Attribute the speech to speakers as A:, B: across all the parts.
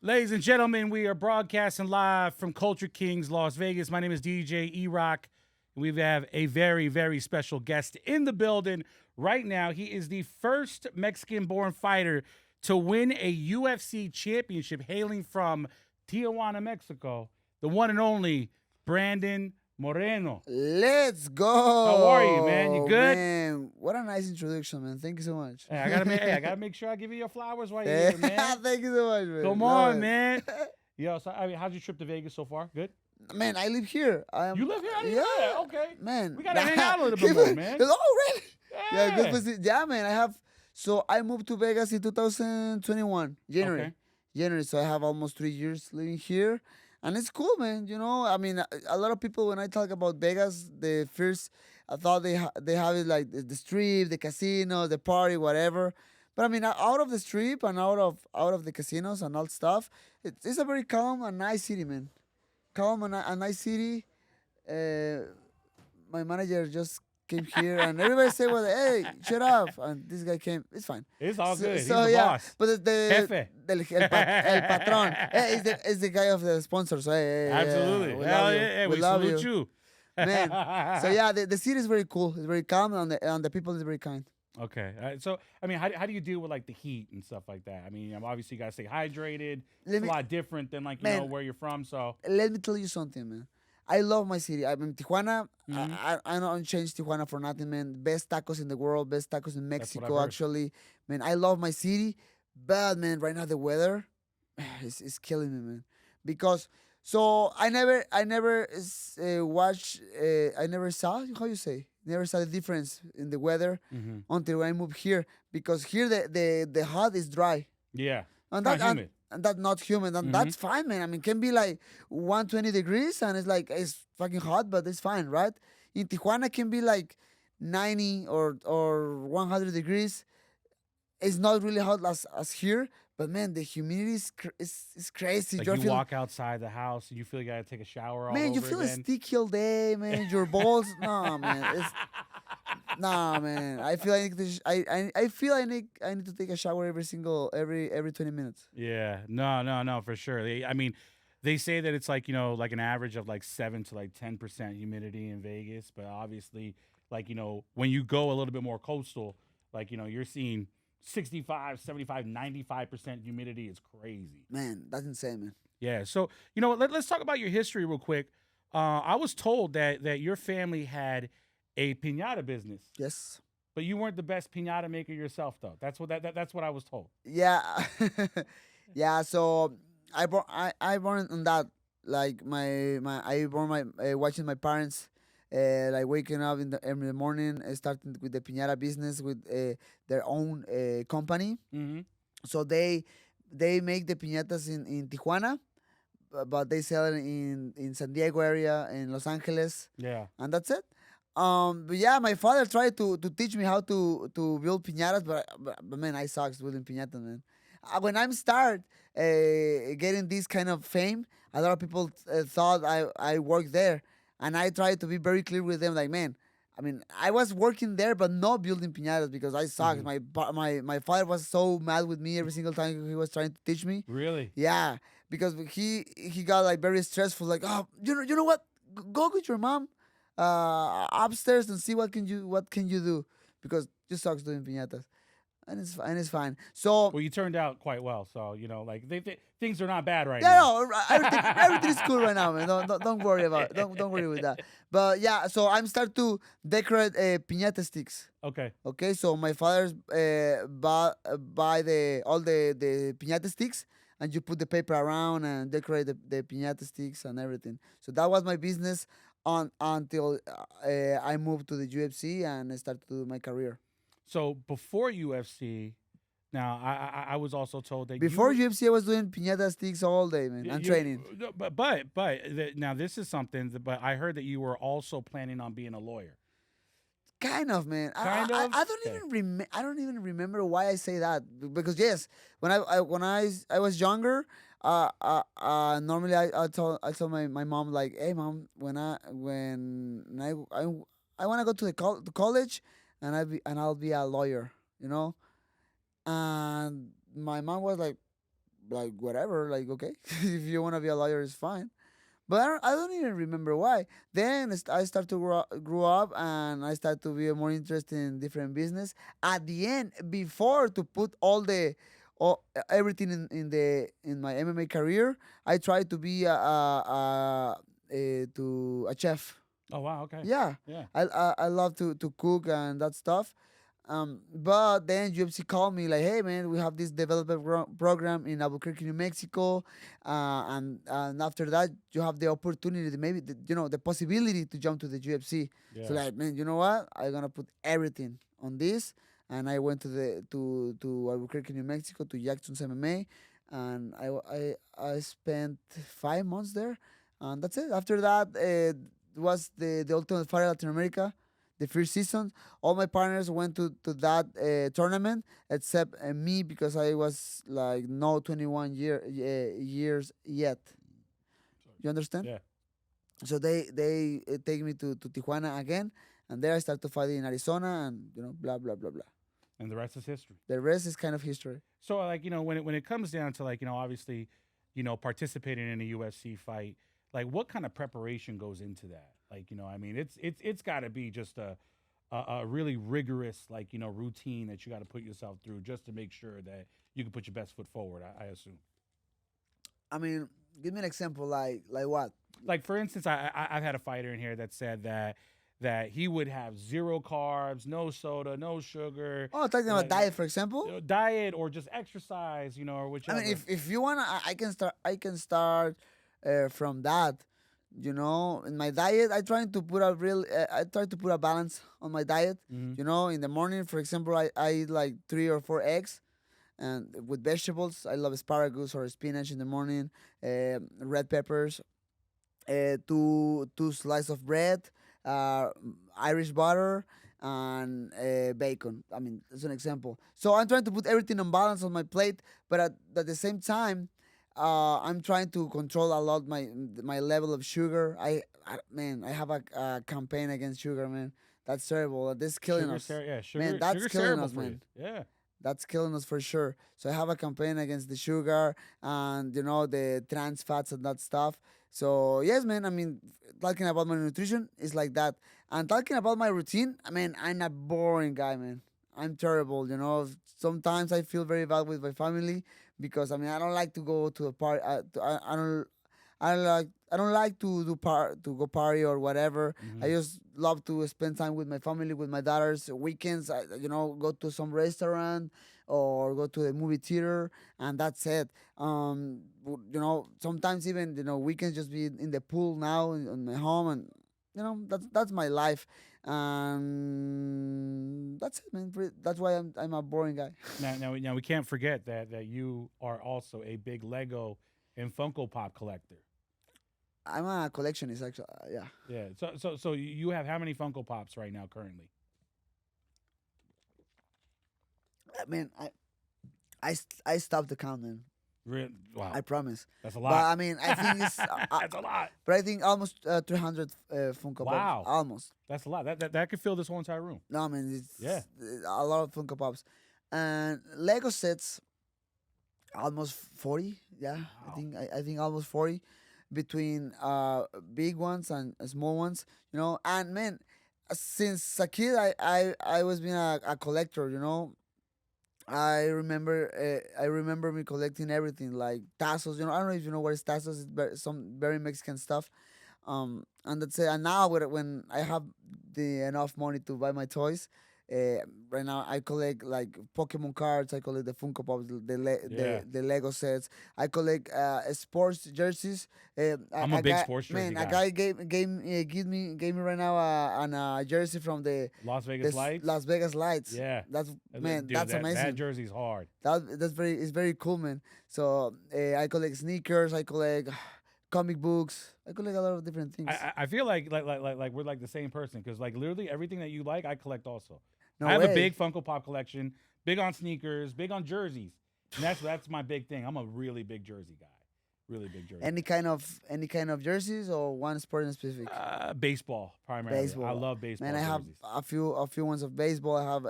A: Ladies and gentlemen, we are broadcasting live from Culture Kings, Las Vegas. My name is DJ E-Rock. We have a very, very special guest in the building right now. He is the first Mexican-born fighter to win a UFC championship, hailing from Tijuana, Mexico. The one and only Brandon Moreno.
B: Let's go.
A: How are you, man? You good?
B: Man, what a nice introduction, man. Thank you so much.
A: Hey, I gotta make sure I give you your flowers while you're here, man.
B: Thank you so much, man.
A: Come
B: Love
A: on,
B: it.
A: man. Yo, so I mean, how's your trip to Vegas so far? Good.
B: Man, I live here.
A: You live here? I didn't know that. Okay.
B: Man.
A: We gotta hang out a little bit more, man.
B: Oh, really?
A: Yeah.
B: good visit. Yeah, man. So I moved to Vegas in 2021, January.
A: Okay.
B: January. So I have almost 3 years living here. And it's cool, man. You know, I mean, a lot of people, when I talk about Vegas, I thought they have it like the strip, the casino, the party, whatever. But I mean, out of the strip and out of the casinos and all stuff, it's a very calm and nice city, man. Calm and a nice city. Uh, my manager just came here and everybody said, "Well, hey, shut up!" And this guy came. It's fine.
A: It's all good. He's
B: So
A: the
B: yeah,
A: boss.
B: but
A: Jefe.
B: el patrón is the guy of the sponsor. So hey,
A: Absolutely.
B: we
A: Hell
B: love you.
A: yeah. Hey,
B: we
A: we
B: love
A: salute
B: you,
A: you.
B: man. So yeah, the city is very cool. It's very calm and the people is very kind.
A: Okay. So, I mean, how do you deal with like the heat and stuff like that? I mean, obviously you gotta stay hydrated.
B: Let
A: It's
B: me-
A: a lot different than like
B: Man.
A: where you're from. So
B: Let me tell you something, man. I love my city. I'm in Tijuana.
A: Mhm.
B: I don't change Tijuana for nothing, man. Best tacos in the world. Best tacos in
A: what I've
B: Mexico,
A: heard.
B: actually. Man, I love my city. But, man, right now the weather is killing me, man. Because, so I never watched, I never saw, how you say? Never saw the difference in the weather
A: Mhm.
B: until I moved here. Because here the hot is dry.
A: yeah,
B: And
A: not
B: that, and,
A: humid.
B: and that's not human. And
A: Mhm.
B: that's fine, man. I mean, can be like 120 degrees and it's like, it's fucking hot, but it's fine, right? In Tijuana, can be like 90 or 100 degrees. It's not really hot as here, but man, the humidity is crazy.
A: Like
B: You're
A: you
B: feeling,
A: walk outside the house and you feel you gotta take a shower all
B: man, you
A: over
B: feel
A: again.
B: sticky all day, man. Your balls, no, man. Nah, man. I feel like I feel I need to take a shower every 20 minutes.
A: Yeah, no, for sure. I mean, they say that it's like like an average of like 7 to like 10% humidity in Vegas, but obviously, like when you go a little bit more coastal, like you're seeing 65, 75, 95% humidity. It's crazy.
B: Man, that's insane, man.
A: Yeah. So let's talk about your history real quick. I was told that your family had a pinata business,
B: Yes.
A: but you weren't the best pinata maker yourself, though. That's what that's what I was told.
B: Yeah. Yeah, so I born on that, like my I born my watching my parents like waking up in the morning, starting with the piñata business with their own company.
A: Mm-hmm.
B: So they make the piñatas in Tijuana, but they sell it in San Diego area, in Los Angeles,
A: Yeah.
B: and that's it. But yeah, my father tried to teach me how to build piñatas, but man, I suck building piñatas, man. When I'm start getting this kind of fame, a lot of people thought I worked there, and I tried to be very clear with them, like, man. I mean, I was working there, but not building piñatas because I sucked.
A: Mhm.
B: My father was so mad with me every single time he was trying to teach me.
A: Really?
B: Yeah, because he got like very stressful. Like, oh, you know what? Go with your mom upstairs and see what can you do, because you sucks doing piñatas, and it's fine. So
A: Well, you turned out quite well, so like things are not bad right
B: yeah,
A: now.
B: no, everything is cool right now, man. Don't worry about don't worry with that. But yeah, so I'm start to decorate piñata sticks.
A: Okay.
B: Okay, so my father's buy all the piñata sticks, and you put the paper around and decorate the piñata sticks and everything. So that was my business until I moved to the UFC and I started to do my career.
A: So before UFC, now I was also told that
B: Before
A: you,
B: UFC, I was doing piñata sticks all day, man, and training.
A: no, now this is something. But I heard that you were also planning on being a lawyer.
B: Kind of, man.
A: Kind of?
B: I don't
A: Okay.
B: I don't even remember why I say that, because yes, when I was younger, normally I told my mom, like, hey mom, I want to go to to college, and I'll be a lawyer, you know. And my mom was like, like whatever, like okay, if you want to be a lawyer, it's fine. But I don't even remember why. Then I start to grow up, and I start to be more interested in different business. At the end, before to put all everything in my MMA career, I tried to be a chef.
A: Oh wow. Okay.
B: Yeah,
A: Yeah.
B: I love to cook and that stuff. But then UFC called me like, hey man, we have this development program in Albuquerque, New Mexico, and after that you have the opportunity, maybe the possibility to jump to the UFC. So
A: Yeah.
B: like, man, you know what? I'm gonna put everything on this, and I went to Albuquerque, New Mexico, to Jackson's MMA, and I spent 5 months there, and that's it. After that, was the Ultimate Fighter Latin America, the first season. All my partners went to that tournament except me, because I was like no 21 years yet. You understand?
A: Yeah.
B: So they take me to Tijuana again, and there I start to fight in Arizona, and blah blah blah blah.
A: And the rest is history.
B: The rest is kind of history.
A: So like when it comes down to like obviously participating in a UFC fight, like what kind of preparation goes into that? Like I mean it's got to be just a really rigorous like routine that you got to put yourself through just to make sure that you can put your best foot forward. I assume.
B: I mean, give me an example, like what?
A: Like for instance, I've had a fighter in here that said that he would have zero carbs, no soda, no sugar.
B: Oh, talking about
A: like,
B: diet, for example.
A: Diet or just exercise, or
B: I
A: whichever.
B: mean, if you wanna, I can start from that. In my diet, I try to put a balance on my diet.
A: Mhm.
B: In the morning, for example, I eat like 3 or 4 eggs, and with vegetables. I love asparagus or spinach in the morning. Red peppers, two slices of bread, uh, Irish butter, and bacon. I mean, that's an example. So I'm trying to put everything on balance on my plate, but at the same time, I'm trying to control a lot my level of sugar. Man, I have a campaign against sugar, man. That's terrible. That's killing us.
A: Yeah,
B: Man,
A: sugar.
B: that's
A: Sugar's
B: killing
A: terrible
B: us,
A: for you.
B: man.
A: Yeah.
B: That's killing us for sure. So I have a campaign against the sugar and the trans fats and that stuff. So yes, man. I mean, talking about my nutrition is like that. And talking about my routine, I mean, I'm a boring guy, man. I'm terrible. Sometimes I feel very bad with my family because I mean I don't like to go to a party. I don't like to go party or whatever. I
A: Mhm.
B: just love to spend time with my family, with my daughters. Weekends, go to some restaurant or go to the movie theater, and that's it. Sometimes even weekends just be in the pool now in my home, and that's my life. That's it, man. That's why I'm a boring guy.
A: Now we can't forget that you are also a big Lego and Funko Pop collector.
B: I'm a collectionist, actually. Yeah.
A: Yeah. So you have how many Funko Pops right now currently?
B: I mean, I stopped the count, man.
A: Wow.
B: I promise.
A: That's a
B: But
A: lot.
B: I mean, I think it's.
A: That's a lot.
B: But I think almost 300 Funko
A: Wow.
B: Pops. Almost.
A: That's a lot. That could fill this whole entire room.
B: No, I mean it's
A: Yeah.
B: a lot of Funko Pops, and Lego sets. Almost 40. Yeah,
A: Wow.
B: I think almost 40, between big ones and small ones. And man, since a kid, I was being a collector. I remember me collecting everything like tassels. I don't know if you know what is tassels. It's some very Mexican stuff. And that's it. And now when I have the enough money to buy my toys, right now I collect like Pokemon cards. I collect the Funko Pops,
A: Yeah.
B: the Lego sets. I collect sports jerseys.
A: I'm a big
B: guy,
A: sports jersey
B: man, a
A: guy.
B: guy gave me right now a jersey from the
A: Las Vegas Lights.
B: Las Vegas Lights.
A: Yeah.
B: That's man,
A: Dude,
B: that's
A: that
B: amazing.
A: jersey's hard.
B: It's very cool, man. So I collect sneakers. I collect comic books. I collect a lot of different things.
A: I feel like we're like the same person because like literally everything that you like, I collect also.
B: No
A: I have
B: way.
A: a big Funko Pop collection, big on sneakers, big on jerseys, and that's my big thing. I'm a really big jersey guy, really big jersey.
B: Any kind of jerseys or one sport in specific?
A: Baseball primarily.
B: Baseball.
A: I love baseball.
B: Man, I have
A: jerseys.
B: a few ones of baseball. I have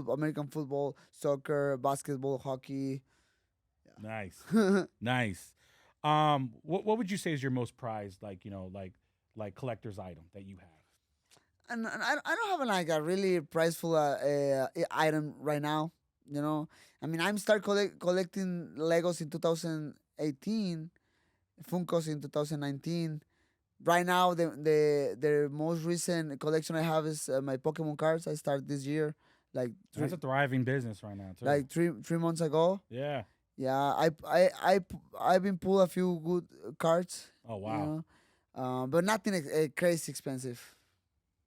B: American football, soccer, basketball, hockey.
A: Nice. Nice. What would you say is your most prized, like, like collector's item that you have?
B: And I don't have like a really prizeful item right now. You know, I mean, I'm start collecting Legos in 2018, Funkos in 2019. Right now, the most recent collection I have is my Pokemon cards. I started this year, like
A: That's a thriving business right now, too.
B: like 3 months ago.
A: Yeah.
B: Yeah, I've been pull a few good cards.
A: Oh,
B: You
A: wow.
B: know, but nothing crazy expensive.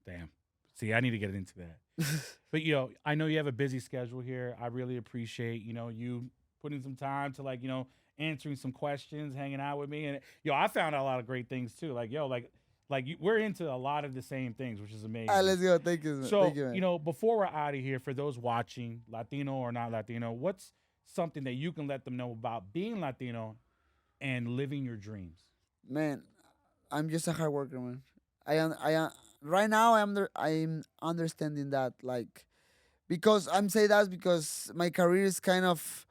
A: Damn. See, I need to get into that. But, I know you have a busy schedule here. I really appreciate, you putting some time to, like, answering some questions, hanging out with me. And, I found out a lot of great things, too. Like, we're into a lot of the same things, which is amazing.
B: All right, let's go. Thank you.
A: So,
B: Thank you, man.
A: before we're out of here, for those watching, Latino or not Latino, what's something that you can let them know about being Latino and living your dreams?
B: Man, I'm just a hard worker, man. Right now I'm understanding that, like, because I'm saying that because my career is kind of,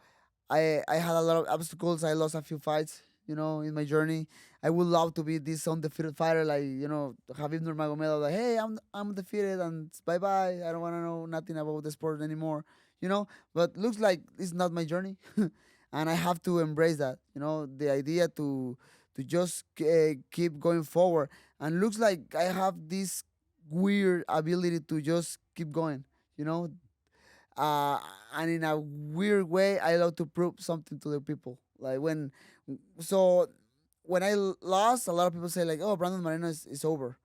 B: I had a lot of obstacles. I lost a few fights, in my journey. I would love to be this undefeated fighter, like, Khabib Nurmagomedov, like, hey, I'm defeated and bye bye. I don't want to know nothing about the sport anymore, But looks like it's not my journey, and I have to embrace that. The idea to just keep going forward, and looks like I have this weird ability to just keep going. You know, uh, and in a weird way, I love to prove something to the people. Like so when I lost, a lot of people say like, "Oh, Brandon Moreno is over,"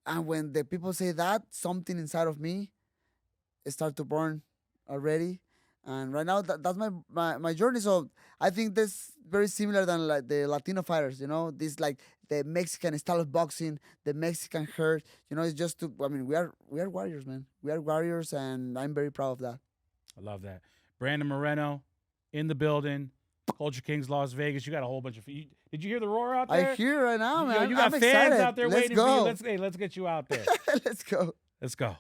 B: and when the people say that, something inside of me start to burn already. And right now, that's my journey. So I think that's very similar than like the Latino fighters. This like the Mexican style of boxing, the Mexican hurt. It's just to. I mean, we are warriors, man. We are warriors, and I'm very proud of that.
A: I love that. Brandon Moreno in the building. Culture Kings, Las Vegas. You got a whole bunch of. Did you hear the roar out there?
B: I hear right now, man.
A: You got
B: I'm
A: fans
B: excited.
A: out there
B: Let's
A: waiting
B: go.
A: for you. Let's get you out there.
B: Let's go.
A: Let's go.